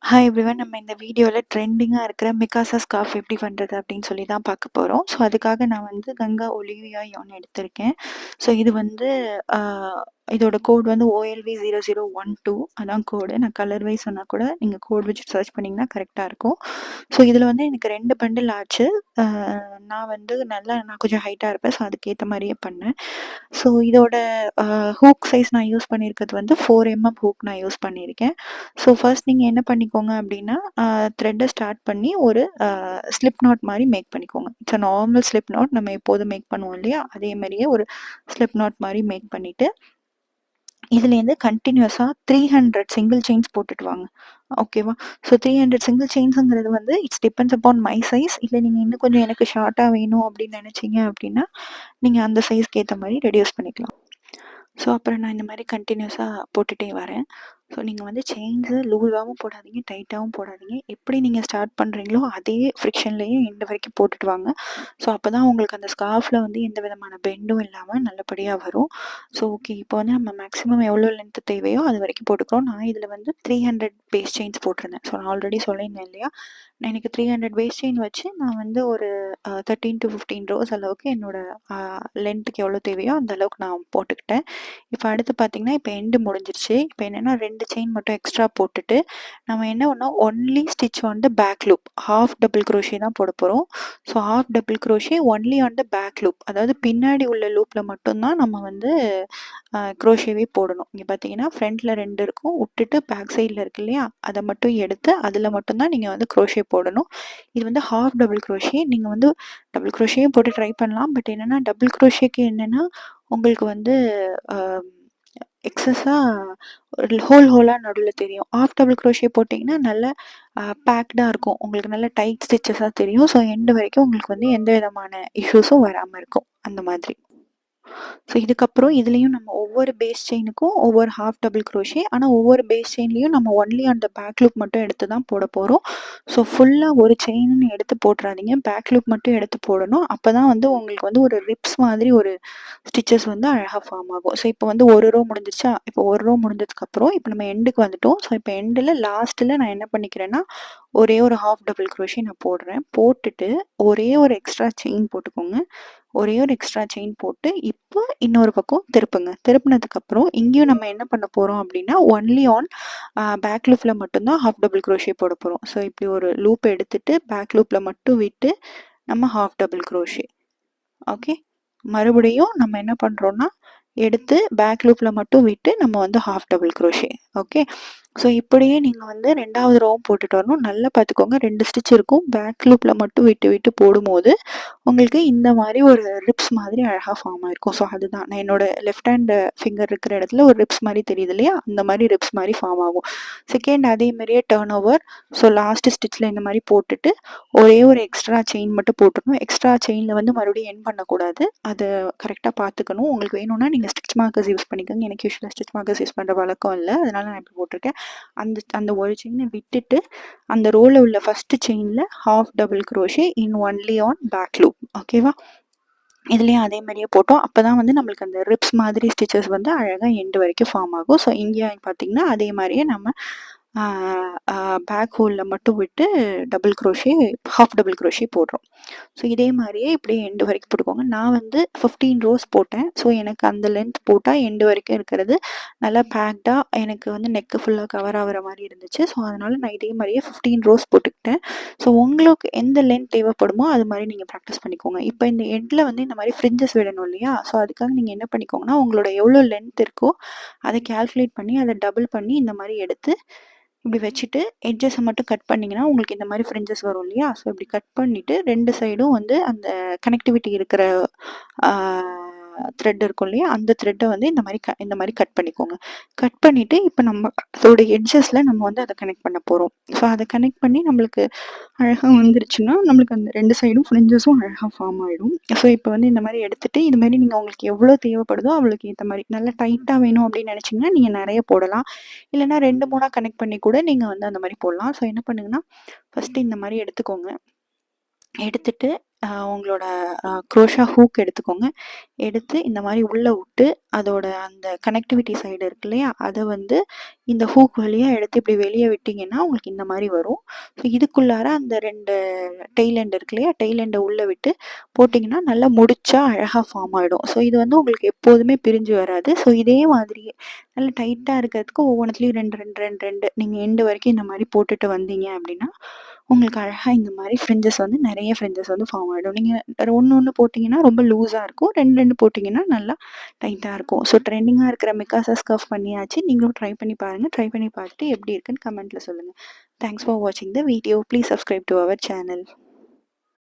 Hi everyone. நம்ம இந்த வீடியோவில் ட்ரெண்டிங்காக இருக்கிற மிகாசா ஸ்கார்ஃப் எப்படி பண்ணுறது அப்படின்னு சொல்லி தான் பார்க்க போகிறோம். ஸோ அதுக்காக நான் வந்து கங்கா ஒலிவியா யான் எடுத்திருக்கேன். ஸோ இது வந்து இதோட கோட் வந்து OLV0012 அதான் கோடு. நான் கலர் வைஸ் சொன்னால் கூட நீங்கள் கோட் வச்சு சர்ச் பண்ணிங்கன்னா கரெக்டாக இருக்கும். ஸோ இதில் வந்து எனக்கு 2 பண்டில் ஆச்சு. நான் கொஞ்சம் ஹைட்டாக இருப்பேன். ஸோ அதுக்கேற்ற மாதிரியே பண்ணேன். ஸோ இதோட ஹூக் சைஸ் நான் யூஸ் பண்ணியிருக்கிறது வந்து 4mm ஹூக் நான் யூஸ் பண்ணியிருக்கேன். ஸோ ஃபர்ஸ்ட் நீங்கள் என்ன பண்ணிக்கோங்க அப்படின்னா, த்ரெட்டை ஸ்டார்ட் பண்ணி ஒரு ஸ்லிப் நாட் மாதிரி மேக் பண்ணிக்கோங்க. இட்ஸ் நார்மல் ஸ்லிப் நாட் நம்ம எப்போதும் மேக் பண்ணுவோம் இல்லையா, அதே மாதிரியே ஒரு ஸ்லிப் நாட் மாதிரி மேக் பண்ணிவிட்டு இதுலேருந்து கண்டினியூஸாக 300 சிங்கிள் செயின்ஸ் போட்டுட்டு வாங்க. ஓகேவா? ஸோ 300 சிங்கிள் செயின்ஸுங்கிறது வந்து it's depends upon my size. இல்லை நீங்கள் இன்னும் கொஞ்சம் எனக்கு ஷார்ட்டாக வேணும் அப்படின்னு நினச்சிங்க அப்படின்னா நீங்கள் அந்த சைஸ்க்கு ஏற்ற மாதிரி ரெடியூஸ் பண்ணிக்கலாம். ஸோ அப்புறம் நான் இந்த மாதிரி கண்டினியூஸாக போட்டுகிட்டே வரேன். ஸோ நீங்கள் வந்து செயின்ஸு லூஸாகவும் போடாதீங்க, டைட்டாகவும் போடாதீங்க. எப்படி நீங்கள் ஸ்டார்ட் பண்ணுறீங்களோ அதே ஃப்ரிக்ஷன்லேயே எண்டு வரைக்கும் போட்டுட்டு வாங்க. ஸோ அப்போ தான் உங்களுக்கு அந்த ஸ்கார்ஃபில் வந்து எந்த விதமான பெண்டும் இல்லாமல் நல்லபடியாக வரும். ஸோ ஓகே, இப்போ வந்து நம்ம மேக்ஸிமம் எவ்வளோ லென்த்து தேவையோ அது வரைக்கும் போட்டுக்கிறோம். நான் இதில் வந்து 300 பேஸ் செயின்ஸ் போட்டிருந்தேன். ஸோ நான் ஆல்ரெடி சொல்லியிருந்தேன் இல்லையா, நான் எனக்கு 300 பேஸ் செயின் வச்சு நான் வந்து ஒரு 13 to 15 ரோஸ் அளவுக்கு என்னோடய லென்த்துக்கு எவ்வளோ தேவையோ அந்த அளவுக்கு நான் போட்டுக்கிட்டேன். இப்போ அடுத்து பார்த்தீங்கன்னா, இப்போ எண்டு முடிஞ்சிருச்சு. இப்போ என்னென்னா 2 செயின் மட்டும் எக்ஸ்ட்ரா போட்டுட்டு நம்ம என்ன பண்ணோம், only stitch on the back loop, half double crochet தான் போட போகிறோம். So half double crochet only on the back loop, அதாவது பின்னாடி உள்ள லூப்பில் மட்டும்தான் நம்ம வந்து க்ரோஷேவே போடணும். இங்கே பார்த்தீங்கன்னா ஃப்ரண்ட்டில் 2 இருக்கும், விட்டுட்டு பேக் சைடில் இருக்கு இல்லையா, அதை மட்டும் எடுத்து அதில் மட்டும்தான் நீங்கள் வந்து க்ரோஷே போடணும். இது வந்து ஹாஃப் டபுள் க்ரோஷே. நீங்கள் வந்து டபுள் க்ரோஷேயும் போட்டு ட்ரை பண்ணலாம். பட் என்னென்னா டபுள் க்ரோஷேக்கு என்னென்னா உங்களுக்கு வந்து எக்ஸஸாக ஹோலாக நடுவில் தெரியும். ஹாஃப் டபுள் க்ரோஷே போட்டிங்கன்னா நல்லா பேக்டாக இருக்கும், உங்களுக்கு நல்ல டைட் ஸ்டிச்சஸாக தெரியும். ஸோ எண்டு வரைக்கும் உங்களுக்கு வந்து எந்த விதமான இஷ்யூஸும் வராமல் இருக்கும் அந்த மாதிரி. ஸோ இதுக்கப்புறம் இதுலேயும் நம்ம ஒவ்வொரு பேஸ் செயினுக்கும் ஒவ்வொரு ஹாஃப் டபுள் க்ரோஷே, ஆனால் ஒவ்வொரு பேஸ் செயின்லேயும் நம்ம ஒன்லி அந்த பேக் லூப் மட்டும் எடுத்து தான் போட போகிறோம். ஸோ ஃபுல்லாக ஒரு செயின்னு எடுத்து போட்டுறாதீங்க, பேக் லூப் மட்டும் எடுத்து போடணும். அப்போ தான் வந்து உங்களுக்கு வந்து ஒரு ரிப்ஸ் மாதிரி ஒரு ஸ்டிச்சஸ் வந்து அழகாக ஃபார்ம் ஆகும். ஸோ இப்போ வந்து ஒரு ரோ முடிஞ்சிருச்சா, இப்போ ஒரு ரோ முடிஞ்சதுக்கப்புறம் இப்போ நம்ம எண்டுக்கு வந்துட்டோம். ஸோ இப்போ எண்டில் லாஸ்ட்டில் நான் என்ன பண்ணிக்கிறேன்னா, ஒரே ஒரு ஹாஃப் டபுள் க்ரோஷே நான் போடுறேன். போட்டுட்டு ஒரே ஒரு எக்ஸ்ட்ரா செயின் போட்டுக்கோங்க. ஒரே ஒரு எக்ஸ்ட்ரா செயின் போட்டு இப்போ இன்னொரு பக்கம் திருப்புங்க. திருப்பினதுக்கப்புறம் இங்கேயும் நம்ம என்ன பண்ண போகிறோம் அப்படின்னா, ஒன்லி ஆன் பேக் லூப்பில் மட்டும்தான் ஹாஃப் டபுள் க்ரோஷே போட போகிறோம். ஸோ இப்படி ஒரு லூப் எடுத்துட்டு பேக் லூப்பில் மட்டும் விட்டு நம்ம ஹாஃப் டபுள் க்ரோஷே. ஓகே, மறுபடியும் நம்ம என்ன பண்ணுறோன்னா, எடுத்து பேக் லூப்பில் மட்டும் விட்டு நம்ம வந்து half double crochet. Okay, so இப்படியே நீங்கள் வந்து 2வது ரோவும் போட்டுட்டு வரணும். நல்லா பார்த்துக்கோங்க, 2 ஸ்டிச் இருக்கும். பேக் லூப்பில் மட்டும் விட்டு விட்டு போடும்போது உங்களுக்கு இந்த மாதிரி ஒரு ரிப்ஸ் மாதிரி அழகாக ஃபார்ம் ஆயிருக்கும். ஸோ அதுதான் நான் என்னோட லெஃப்ட் ஹேண்ட் ஃபிங்கர் இருக்கிற இடத்துல ஒரு ரிப்ஸ் மாதிரி தெரியுது இல்லையா, அந்த மாதிரி ரிப்ஸ் மாதிரி ஃபார்ம் ஆகும். செகண்ட் அதே மாதிரியே டர்ன் ஓவர். ஸோ லாஸ்ட் ஸ்டிச்சில் இந்த மாதிரி போட்டுட்டு ஒரே ஒரு எக்ஸ்ட்ரா செயின் மட்டும் போட்டுக்கணும். எக்ஸ்ட்ரா செயினில் வந்து மறுபடியும் எண்ட் பண்ணக்கூடாது, அதை கரெக்டாக பார்த்துக்கணும். உங்களுக்கு வேணும்னா நீங்கள் ஸ்டிச் மார்க்கர்ஸ் யூஸ் பண்ணிக்கோங்க. எனக்கு யூஸ்வலாக ஸ்டிச் மார்க்கர்ஸ் யூஸ் பண்ணுற வழக்கம் இல்லை, அதனால நான் இப்படி போட்டிருக்கேன். அந்த அந்த ஒரு செயினை விட்டுட்டு அந்த ரோவில் உள்ள ஃபர்ஸ்ட் செயினில் half double crochet in only on back loop. ஓகேவா, இதுலேயும் அதே மாதிரியே போட்டோம். அப்போ தான் வந்து நம்மளுக்கு அந்த ரிப்ஸ் மாதிரி ஸ்டிச்சஸ் வந்து அழகாக எண்டு வரைக்கும் ஃபார்ம் ஆகும். ஸோ இங்கே பார்த்திங்கன்னா அதே மாதிரியே நம்ம பேக் ஹோலில் மட்டும் விட்டு double crochet, half double crochet போடுறோம். ஸோ இதே மாதிரியே இப்படியே எண்டு வரைக்கும் போட்டுக்கோங்க. நான் வந்து 15 ரோஸ் போட்டேன். ஸோ எனக்கு அந்த லென்த் போட்டால் எண்டு வரைக்கும் இருக்கிறது நல்லா பேக்டாக எனக்கு வந்து நெக்கு ஃபுல்லாக கவர் ஆகிற மாதிரி இருந்துச்சு. ஸோ அதனால் நான் இதே மாதிரியே 15 ரோஸ் போட்டுக்கிட்டேன். ஸோ உங்களுக்கு எந்த லென்த் தேவைப்படுமோ அது மாதிரி நீங்கள் ப்ராக்டிஸ் பண்ணிக்கோங்க. இப்போ இந்த எண்டில் வந்து இந்த மாதிரி ஃப்ரிஞ்சஸ் விடணும் இல்லையா, ஸோ அதுக்காக நீங்கள் என்ன பண்ணிக்கோங்கன்னா, உங்களோட எவ்வளோ லென்த் இருக்கோ அதை கேல்குலேட் பண்ணி அதை டபுள் பண்ணி இந்த மாதிரி எடுத்து இப்படி வச்சுட்டு எட்ஜஸை மட்டும் கட் பண்ணிங்கன்னா உங்களுக்கு இந்த மாதிரி ஃப்ரிஞ்சஸ் வரும் இல்லையா. ஸோ இப்படி கட் பண்ணிவிட்டு 2 சைடும் வந்து அந்த கனெக்டிவிட்டி இருக்கிற த்ரெட் இருக்கும் இல்லையா, அந்த த்ரெட்டை வந்து இந்த மாதிரி கட் பண்ணிக்கோங்க. கட் பண்ணிவிட்டு இப்போ நம்ம அதோட எட்ஜஸில் நம்ம வந்து அதை கனெக்ட் பண்ண போகிறோம். ஸோ அதை கனெக்ட் பண்ணி நம்மளுக்கு அழகாக வந்துருச்சுன்னா நம்மளுக்கு அந்த 2 சைடும் ஃப்ரிஞ்சஸும் அழகாக ஃபார்ம் ஆகிடும். ஸோ இப்போ வந்து இந்த மாதிரி எடுத்துகிட்டு இது மாதிரி நீங்கள் உங்களுக்கு எவ்வளோ தேவைப்படுதோ அவ்வளோக்கு ஏற்ற மாதிரி நல்லா டைட்டாக வேணும் அப்படின்னு நினச்சிங்கன்னா நீங்கள் நிறைய போடலாம். இல்லைனா 2 3 கனெக்ட் பண்ணி கூட நீங்கள் வந்து அந்த மாதிரி போடலாம். ஸோ என்ன பண்ணுங்கன்னா, ஃபஸ்ட்டு இந்த மாதிரி எடுத்துக்கோங்க. எடுத்துட்டு உங்களோட க்ரோஷா ஹூக் எடுத்துக்கோங்க. எடுத்து இந்த மாரி உள்ள விட்டு, அதோட அந்த கனெக்டிவிட்டி சைடு இருக்கு இல்லையா? அத வந்து இந்த ஹூக் வழியா எடுத்து இப்படி வெளிய விட்டீங்கன்னா, உங்களுக்கு இந்த மாரி வரும். ஸோ இதுக்குள்ளார அந்த 2 டெயில் எண்ட் இருக்கு இல்லையா? டெயில் எண்ட உள்ள விட்டு போட்டீங்கன்னா, நல்லா முடிச்சா அழகா ஃபார்ம் ஆயிடும். ஸோ இது வந்து உங்களுக்கு எப்போதுமே பிரிஞ்சு வராது. ஸோ இதே மாதிரியே நல்லா டைட்டா இருக்கிறதுக்கு ஒவ்வொன்னுத்துலயும் 2, 2, 2, 2 நீங்க எண்டு வரைக்கும் இந்த மாரி போட்டுட்டு வந்தீங்க அப்படின்னா, உங்களுக்கு அழகா இந்த மாரி ஃப்ரிஞ்சஸ் வந்து நெறைய ஃப்ரிஞ்சஸ் வந்து ஃபார்ம் ஆயிடும். நீங்க ஒண்ணு ஒண்ணு போட்டீங்கன்னா ரொம்ப லூஸா இருக்கும். 2, 2 போட்டீங்கன்னா நல்லா டைட்டா இருக்கும். ஸோ ட்ரெண்டிங்கா இருக்கிற மிக்காசா ஸ்கர்ஃப் பண்ணியாச்சு. நீங்களும் ட்ரை பண்ணி பாருங்க. ட்ரை பண்ணி பார்த்துட்டு எப்படி இருக்குன்னு கமெண்ட்ல சொல்லுங்க. தேங்க்ஸ் ஃபார் வாட்சிங் the video. Please subscribe to our channel.